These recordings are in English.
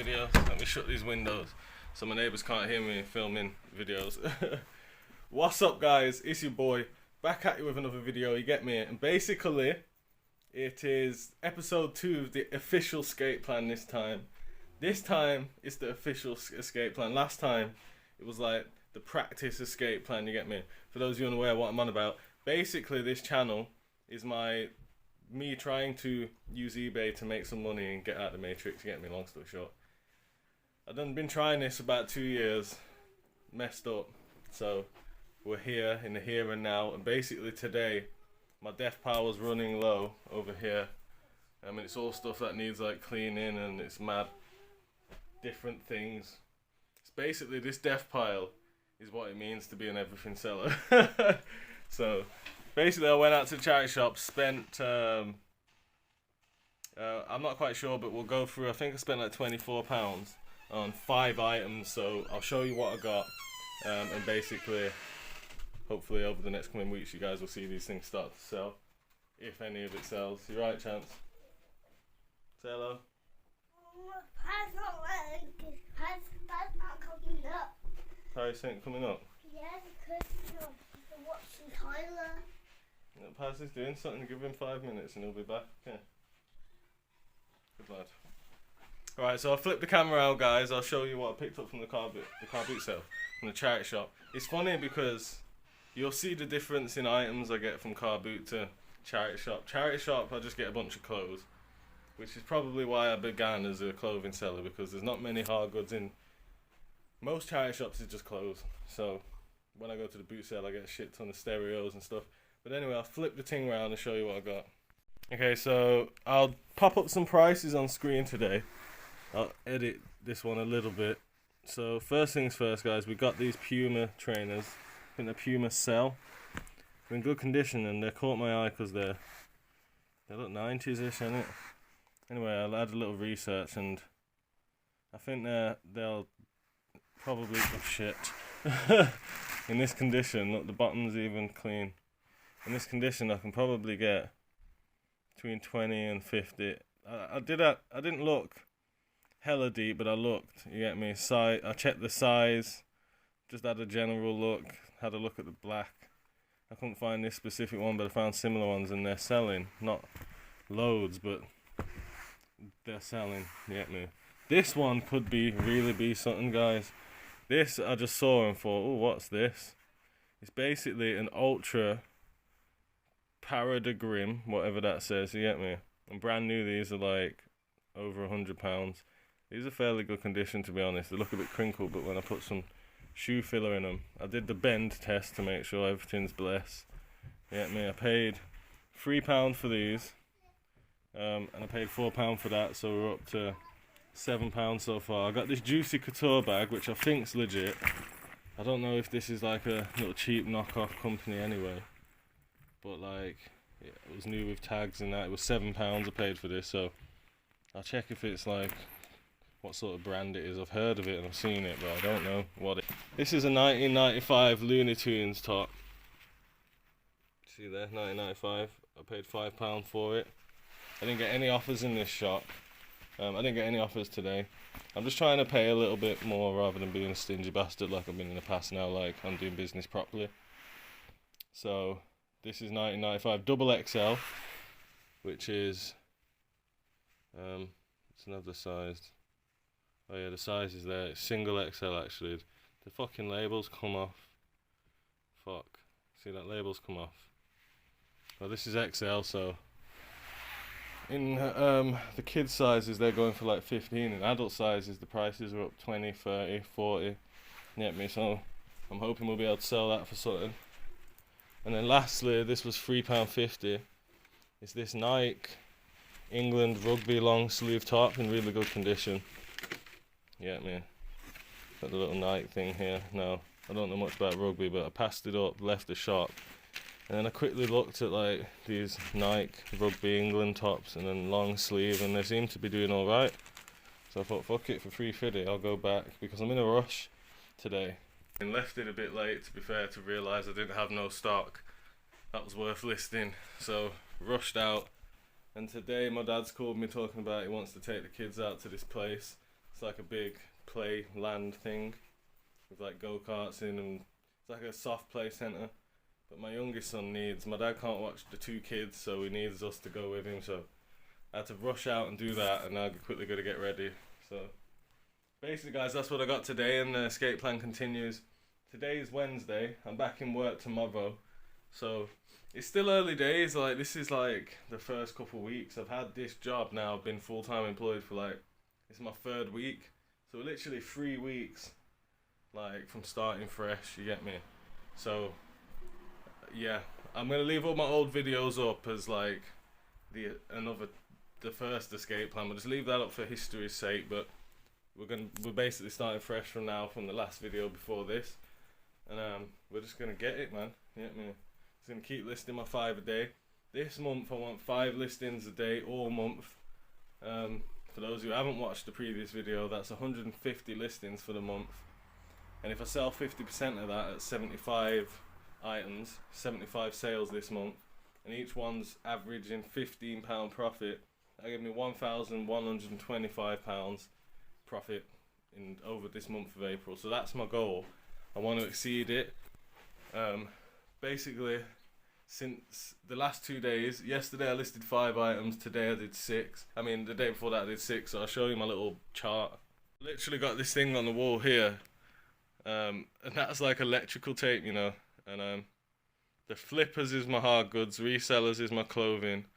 video. Let me shut these windows so my neighbours can't hear me filming videos. What's up, guys? It's your boy, back at you with another video, you get me? And basically, it is episode 2 of the official skate plan this time. This time, it's the official escape plan. Last time, it was like the practice escape plan, you get me? For those of you unaware what I'm on about, basically this channel is me trying to use eBay to make some money and get out of the matrix, you get me? Long story short, I've been trying this about 2 years, messed up, so we're here in the here and now. And basically today my death power's running low over here. I mean, it's all stuff that needs like cleaning, and it's mad different things. It's basically, this death pile is what it means to be an everything seller. So basically I went out to the charity shop, spent I'm not quite sure, but we'll go through, I think I spent like £24 on 5 items, so I'll show you what I got, and basically hopefully over the next coming weeks you guys will see these things start to sell, if any of it sells. You right, Chance? Say hello. Paris ain't coming up? Yeah, because I'm watching Tyler. Paris is doing something, give him 5 minutes and he'll be back. Okay. Good lad. Alright, so I'll flip the camera out, guys. I'll show you what I picked up from the car boot sale, from the charity shop. It's funny because you'll see the difference in items I get from car boot to charity shop. Charity shop, I just get a bunch of clothes, which is probably why I began as a clothing seller, because there's not many hard goods in most charity shops. Is just clothes. So when I go to the boot sale, I get a shit ton of stereos and stuff. But anyway, I'll flip the thing around and show you what I got. Okay, so I'll pop up some prices on screen today. I'll edit this one a little bit. So first things first, guys, we got these Puma trainers. I think they're Puma Cell. They're in good condition, and they caught my eye because they look 90s-ish, innit? Anyway, I'll add a little research, and I think they'll probably, oh shit, in this condition, look, the bottom's even clean. In this condition, I can probably get between 20 and 50. I didn't look hella deep, but I looked, you get me? I checked the size, just had a general look, had a look at the black. I couldn't find this specific one, but I found similar ones, and they're selling. Not loads, but they're selling, you get me? This one could really be something, guys. This, I just saw and thought, oh, what's this? It's basically an Ultra Paradegrim, whatever that says, you get me? And brand new, these are like over £100. These are fairly good condition, to be honest. They look a bit crinkled, but when I put some shoe filler in them, I did the bend test to make sure everything's blessed. You get me? I paid £3 for these, and I paid £4 for that, so we're up to £7 so far. I got this Juicy Couture bag, which I think's legit. I don't know if this is like a little cheap knockoff company anyway, but like, it was new with tags and that. It was £7 I paid for this, so I'll check if it's like what sort of brand it is. I've heard of it and I've seen it, but I don't know what it is. This is a 1995 Looney Tunes top. See there, 1995. I paid £5 for it. I didn't get any offers in this shop. I didn't get any offers today. I'm just trying to pay a little bit more rather than being a stingy bastard like I've been in the past now, like I'm doing business properly. So this is 1995 double XL, which is it's another size. Oh yeah, the size is there. It's single XL actually. The fucking labels come off. Fuck. See, that labels come off. Well, this is XL, so in the kids sizes they're going for like 15. In adult sizes the prices are up 20, 30, 40. You get me? So I'm hoping we'll be able to sell that for something. And then lastly, this was £3.50. It's this Nike England rugby long sleeve top in really good condition. You get me? Got the little Nike thing here. Now, I don't know much about rugby, but I passed it up, left the shop, and then I quickly looked at like these Nike rugby England tops and then long sleeve, and they seem to be doing alright. So I thought, fuck it, for £3.50 I'll go back, because I'm in a rush today. And left it a bit late, to be fair, to realise I didn't have no stock that was worth listing, so rushed out. And today my dad's called me talking about he wants to take the kids out to this place. It's like a big play land thing with like go-karts in, and it's like a soft play centre. But my youngest son my dad can't watch the two kids, so he needs us to go with him, so I had to rush out and do that, and now I'm quickly going to get ready. So basically guys, that's what I got today, and the escape plan continues. Today is Wednesday, I'm back in work tomorrow, so it's still early days. Like, this is like the first couple of weeks. I've had this job now, I've been full-time employed for like, it's my 3rd week, so literally 3 weeks, like, from starting fresh, you get me? So yeah, I'm gonna leave all my old videos up as like the first escape plan. We'll just leave that up for history's sake, but we're basically starting fresh from now, from the last video before this, and we're just gonna get it, man. You get me? Just gonna keep listing my 5 a day. This month I want 5 listings a day all month. For those who haven't watched the previous video, that's 150 listings for the month, and if I sell 50% of that at 75 items, 75 sales this month, and each one's averaging £15 profit, that give me £1,125 profit over this month of April. So that's my goal. I want to exceed it. Basically, since the last 2 days, yesterday I listed 5 items, today I did 6. I mean, the day before that I did 6, so I'll show you my little chart. Literally got this thing on the wall here, and that's like electrical tape, you know. And the flippers is my hard goods, resellers is my clothing,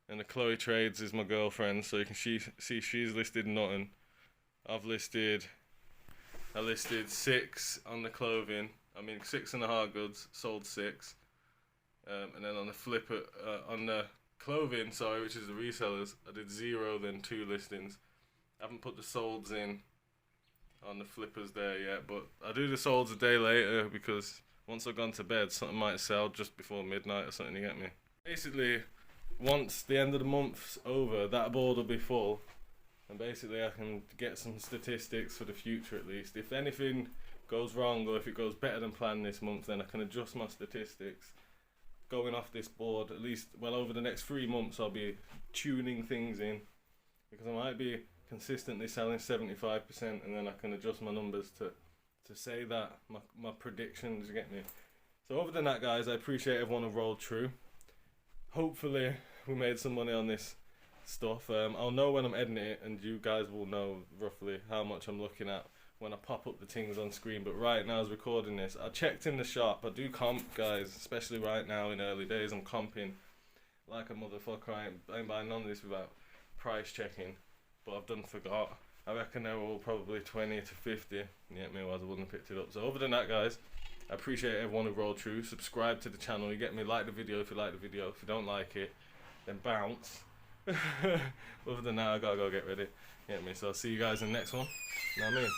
and the Chloe Trades is my girlfriend. So you can see she's listed nothing. I listed 6 on the clothing. I mean 6 on the hard goods, sold 6. And then on the on the clothing, sorry, which is the resellers, I did 0, then 2 listings. I haven't put the solds in on the flippers there yet, but I'll do the solds a day later, because once I've gone to bed, something might sell just before midnight or something, you get me? Basically, once the end of the month's over, that board will be full, and basically I can get some statistics for the future at least. If anything goes wrong, or if it goes better than planned this month, then I can adjust my statistics going off this board. At least, well, over the next 3 months I'll be tuning things in, because I might be consistently selling 75%, and then I can adjust my numbers to say that, my predictions, you get me? So other than that, guys, I appreciate everyone who rolled true. Hopefully we made some money on this stuff. I'll know when I'm editing it, and you guys will know roughly how much I'm looking at when I pop up the things on screen. But right now, as recording this, I checked in the shop. I do comp, guys, especially right now in early days. I'm comping like a motherfucker. I ain't buying none of this without price checking, but I've done forgot. I reckon they were all probably 20 to 50. Yeah, me, otherwise I wouldn't have picked it up. So other than that, guys, I appreciate everyone who rolled true. Subscribe to the channel. You get me? Like the video if you like the video. If you don't like it, then bounce. Other than that, I gotta go get ready. You get me? So I'll see you guys in the next one. You know what I mean?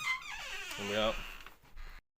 And we out.